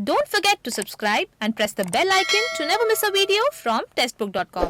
Don't forget to subscribe and press the bell icon to never miss a video from testbook.com.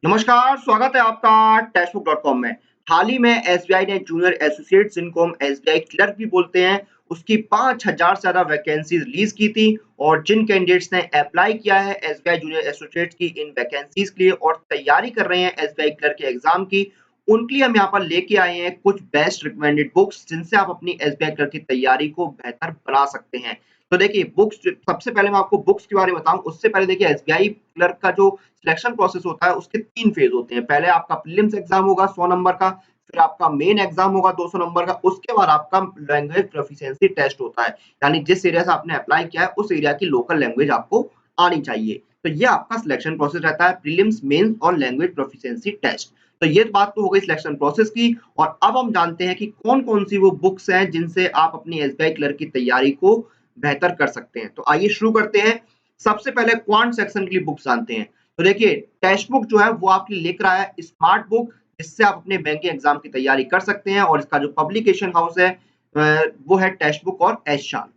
नमस्कार, स्वागत है आपका टेस्टबुक.com में। हाल ही में एसबीआई ने जूनियर एसोसिएट, जिनको हम एसबीआई क्लर्क भी बोलते हैं, उसकी 5000 से ज्यादा वैकेंसीज रिलीज की थी और जिन कैंडिडेट्स ने अप्लाई किया है एसबीआई जूनियर एसोसिएट की इन वैकेंसीज के लिए और तैयारी कर रहे हैं एसबीआई क्लर्क के एग्जाम की, उनके लिए हम यहाँ पर लेके आए हैं कुछ बेस्ट रिकमेंडेड बुक्स जिनसे आप अपनी एसबीआई क्लर्क की तैयारी को बेहतर बना सकते हैं। तो देखिए बुक्स, सबसे पहले मैं आपको बुक्स के बारे में बताऊं उससे पहले देखिए एसबीआई क्लर्क का जो सिलेक्शन प्रोसेस होता है उसके 3 फेज होते हैं। पहले आपका प्रीलिम्स एग्जाम होगा 100 नंबर का, फिर आपका मेन एग्जाम होगा 200 नंबर का, उसके बाद आपका लैंग्वेज प्रोफिशिएंसी टेस्ट होता है। यानी जिस एरिया से आपने अप्लाई किया है उस एरिया की लोकल लैंग्वेज आपको आनी चाहिए। तो ये आपका सिलेक्शन प्रोसेस रहता है, प्रीलिम्स, मेंस और लैंग्वेज प्रोफिशिएंसी टेस्ट। तो ये बात तो हो गई सिलेक्शन प्रोसेस की। और अब हम जानते हैं कि कौन-कौन सी वो बुक्स हैं जिनसे आप अपनी एसबीआई क्लर्क की तैयारी को बेहतर कर सकते हैं। तो आइए शुरू करते हैं। सबसे पहले क्वांट सेक्शन के लिए बुक्स जानते हैं। तो देखिए टेक्स्ट बुक जो है वो आपके लिए लेकर आया है स्मार्ट बुक, जिससे आप अपने बैंकिंग एग्जाम की तैयारी कर सकते हैं और इसका जो पब्लिकेशन हाउस है वो है टेक्स्ट बुक और एशान।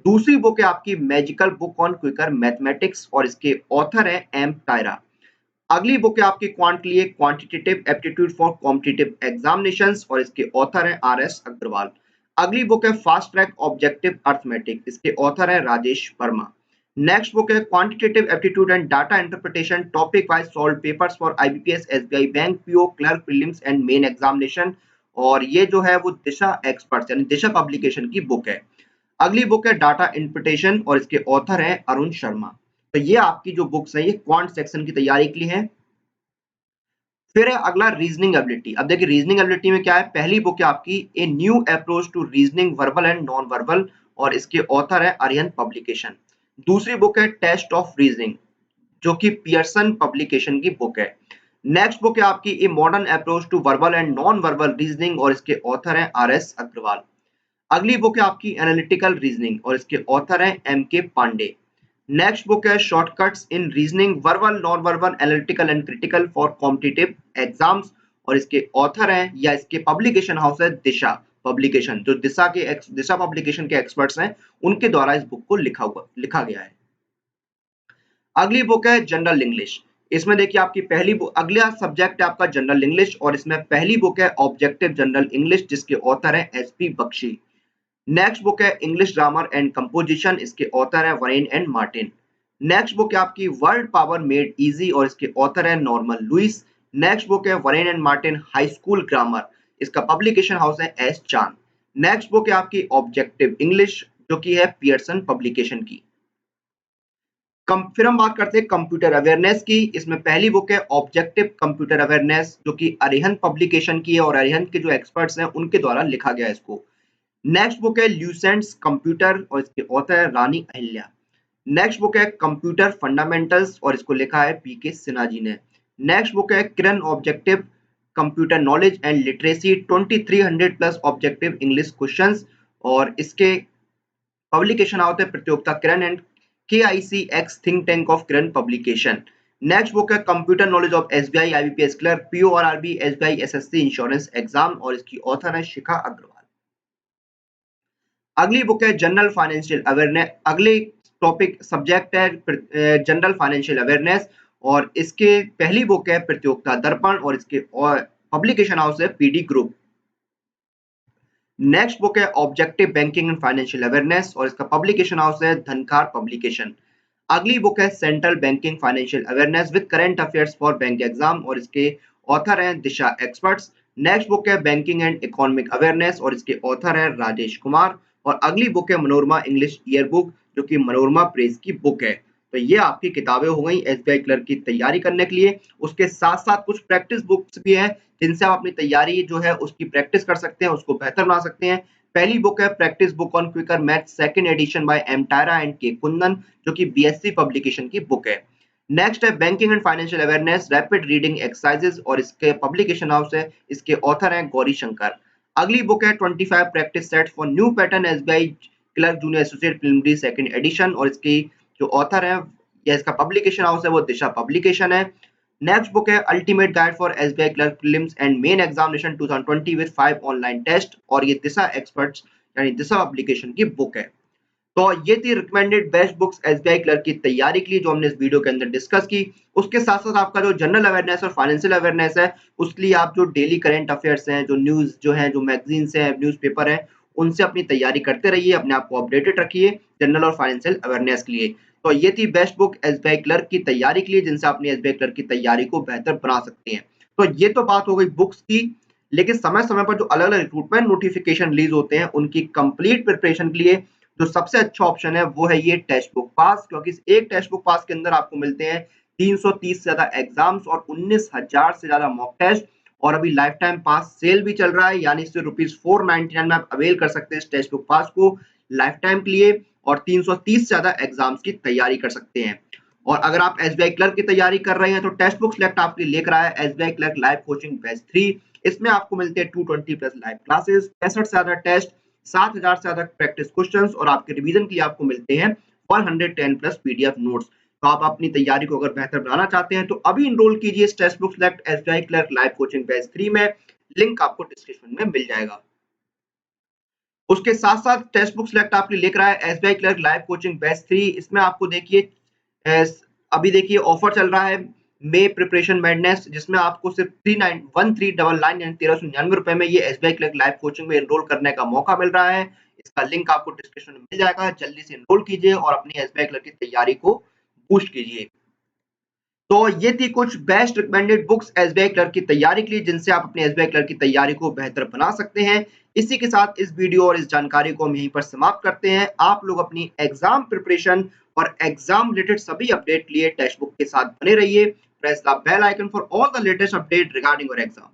दूसरी बुक है आपकी magical book on quicker mathematics और इसके ऑथर है एम टायरा। अगली बुक है आपकी क्वांट के लिए quantitative aptitude for competitive examinations और इसके ऑथर है आर एस अग्रवाल। अगली बुक है फास्ट ट्रैक ऑब्जेक्टिव अर्थमेटिक, इसके ऑथर है राजेश वर्मा। नेक्स्ट बुक है quantitative aptitude and data interpretation topic wise solve papers for IBPS SBI bank PO clerk prelims and main examination, और ये जो है वो दिशा एक्सपर्ट्स यानी दिशा पब्लिकेशन की बुक है। अगली बुक है डाटा इंटरप्रिटेशन और इसके ऑथर है अरुण शर्मा। तो ये आपकी जो बुक्स है ये क्वांट सेक्शन की तैयारी के लिए है। फिर है अगला रीजनिंग एबिलिटी। अब देखिए रीजनिंग एबिलिटी में क्या है, पहली बुक है आपकी a new approach to reasoning verbal and non verbal और इसके ऑथर है अरिहंत पब्लिकेशन। दूसरी बुक है टेस्ट ऑफ रीजनिंग जो कि पियर्सन पब्लिकेशन की बुक है। नेक्स्ट बुक है आपकी a modern approach to verbal and non verbal reasoning और इसके ऑथर है आर एस अग्रवाल। अगली बुक है आपकी एनालिटिकल रीजनिंग और इसके ऑथर है एम के पांडे। नेक्स्ट बुक है shortcuts in reasoning verbal non verbal analytical and critical for competitive exams और इसके ऑथर हैं या इसके पब्लिकेशन हाउस है दिशा पब्लिकेशन। जो दिशा पब्लिकेशन के एक्सपर्ट्स हैं उनके द्वारा इस बुक को लिखा गया है। अगली बुक है जनरल इंग्लिश। इसमें देखिए आपकी पहली बुक, अगला सब्जेक्ट है आपका जनरल इंग्लिश और इसमें पहली बुक है ऑब्जेक्टिव जनरल इंग्लिश जिसके ऑथर है S P Bakshi. Next book है इंग्लिश ग्रामर एंड कंपोजिशन, इसके ऑथर है वरेन एंड मार्टिन। नेक्स्ट बुक है आपकी वर्ल्ड पावर मेड इजी और इसके ऑथर है नॉर्मन लुइस। नेक्स्ट बुक है Wren and Martin high school grammar, इसका पब्लिकेशन हाउस है एस चांद। नेक्स्ट बुक है आपकी ऑब्जेक्टिव इंग्लिश जो कि है पियर्सन पब्लिकेशन की। फिर हम बात करते हैं कंप्यूटर अवेयरनेस की। इसमें पहली बुक है ऑब्जेक्टिव कंप्यूटर अवेयरनेस जो कि अरिहंत पब्लिकेशन की है और अरिहंत के जो एक्सपर्ट्स हैं उनके द्वारा लिखा गया है इसको। नेक्स्ट बुक है ल्यूसेंट्स कंप्यूटर और इसके ऑथर है रानी अहिल्या। नेक्स्ट बुक है कंप्यूटर फंडामेंटल्स और इसको लिखा है पीके सिन्हा जी ने। नेक्स्ट बुक है Kiran objective computer knowledge and literacy 2300 plus objective English questions और इसके पब्लिकेशन आउट है Pratiyogita Kiran and KICX think tank of Kiran publication. Next book है computer knowledge of SBI IBPS clerk PO और RB SBI SSC insurance exam और इसकी author है शिखा अग्रवाल। अगली book है जनरल फाइनेंशियल अवेयरनेस। अगले टॉपिक सब्जेक्ट है जनरल फाइनेंशियल अवेयरनेस और इसके पहली बुक है प्रतियोगिता दर्पण और इसके पब्लिकेशन हाउस है पीडी ग्रुप। नेक्स्ट बुक है objective banking and financial awareness और इसका पब्लिकेशन हाउस है धनकार पब्लिकेशन। अगली बुक है central banking financial awareness with current affairs for bank exam और इसके ऑथर हैं दिशा एक्सपर्ट्स। नेक्स्ट बुक है बैंकिंग एंड इकोनॉमिक अवेयरनेस और इसके ऑथर है राजेश कुमार। और अगली बुक है मनोरमा इंग्लिश ईयर बुक जो कि मनोरमा प्रेस की बुक है। तो ये आपकी किताबें हो गई एसबीआई क्लर्क की तैयारी करने के लिए। उसके साथ साथ कुछ प्रैक्टिस बुक्स भी हैं जिनसे आप अपनी तैयारी जो है उसकी प्रैक्टिस कर सकते हैं, उसको बेहतर बना सकते हैं। पहली बुक है practice book on quicker math second edition by M Tyra and K Kundan जो कि बीएससी पब्लिकेशन की बुक है। नेक्स्ट है banking and financial awareness rapid reading exercises और इसके पब्लिकेशन हाउस है, इसके ऑथर हैं गौरी शंकर। अगली बुक है 25 practice set for new pattern SBI clerk junior associate preliminary second edition और इसकी जो ऑथर है या इसका पब्लिकेशन हाउस है वो दिशा पब्लिकेशन है। नेक्स्ट बुक है ultimate guide for SBI clerk prelims and main examination 2020 with 5 online test, और ये दिशा एक्सपर्ट्स यानी दिशा एप्लीकेशन की बुक है। तो ये थी recommended best books SBI clerk की तैयारी के लिए जो हमने इस वीडियो के अंदर डिस्कस की। उसके साथ साथ आपका जो जनरल अवेयरनेस और फाइनेंशियल अवेयरनेस है उसके लिए आप जो डेली करंट अफेयर्स हैं, जो न्यूज़ जो है, जो मैगजीन्स हैं, न्यूज़पेपर हैं, उनसे अपनी तैयारी करते रहिए, अपने आप को अपडेटेड रखिए जनरल और फाइनेंशियल अवेयरनेस के लिए। तो ये थी बेस्ट बुक एसबीआई क्लर्क की तैयारी के लिए जिनसे अपनी एसबीआई क्लर्क की तैयारी को बेहतर बना सकते हैं। तो ये तो बात हो गई बुक्स की, लेकिन समय-समय पर जो अलग-अलग रिक्रूटमेंट नोटिफिकेशन रिलीज होते हैं उनकी कंप्लीट प्रिपरेशन के लिए जो सबसे अच्छा ऑप्शन है वो है ये टेक्स्ट बुक पास, क्योंकि इस एक टेक्स्ट बुक पास के अंदर आपको मिलते हैं 330 से ज्यादा एग्जाम्स और 19,000 से ज्यादा मॉक टेस्ट, और अभी लाइफ टाइम पास सेल भी चल रहा है, यानी इससे ₹499 में आप अवेल कर सकते हैं इस टेक्स्ट बुक पास को लाइफ टाइम के लिए, और 330 से ज्यादा एग्जाम्स की तैयारी कर सकते हैं। और अगर आप एसबीआई क्लर्क की तैयारी कर रहे हैं तो टेक्स्ट बुक सिलेक्ट आपके लिए लेकर आया है SBI clerk live coaching batch 3। इसमें आपको मिलते हैं 220 प्लस लाइव क्लासेस, 65 से ज्यादा टेस्ट, 7,000 से ज्यादा प्रैक्टिस क्वेश्चंस, और आपके रिवीजन के लिए आपको मिलते हैं 110 प्लस पीडीएफ नोट्स। तो आप अपनी तैयारी को अगर बेहतर बनाना चाहते हैं तो अभी इनरोल कीजिए इस text book select SBI clerk live coaching batch 3 में, लिंक आपको डिस्क्रिप्शन में मिल जाएगा। उसके साथ साथ टेक्स्ट बुक सिलेक्ट आपके लिए लेकर आया है SBI clerk live coaching batch 3। इसमें आपको देखिए अभी देखिए ऑफर चल रहा है मे प्रिपरेशन मैडनेस, जिसमें आपको सिर्फ 1399 यानी 1399 रुपए में ये एसबीआई क्लर्क लाइव कोचिंग में एनरोल करने का मौका मिल रहा है। इसका लिंक आपको डिस्क्रिप्शन में मिल जाएगा, जल्दी से एनरोल कीजिए और अपनी एसबीआई क्लर्क की तैयारी को बूस्ट कीजिए। तो ये थी कुछ best recommended books SBI clerk की तैयारी के लिए जिनसे आप अपने एसबीआई क्लर्क की तैयारी को बेहतर बना सकते हैं। इसी के साथ इस वीडियो और इस जानकारी को हम यहीं पर समाप्त करते हैं। आप लोग अपनी एग्जाम प्रिपरेशन और एग्जाम रिलेटेड सभी अपडेट लिए टेक्स्ट बुक के साथ बने रहिए। Press the bell icon for all the latest update regarding your exam.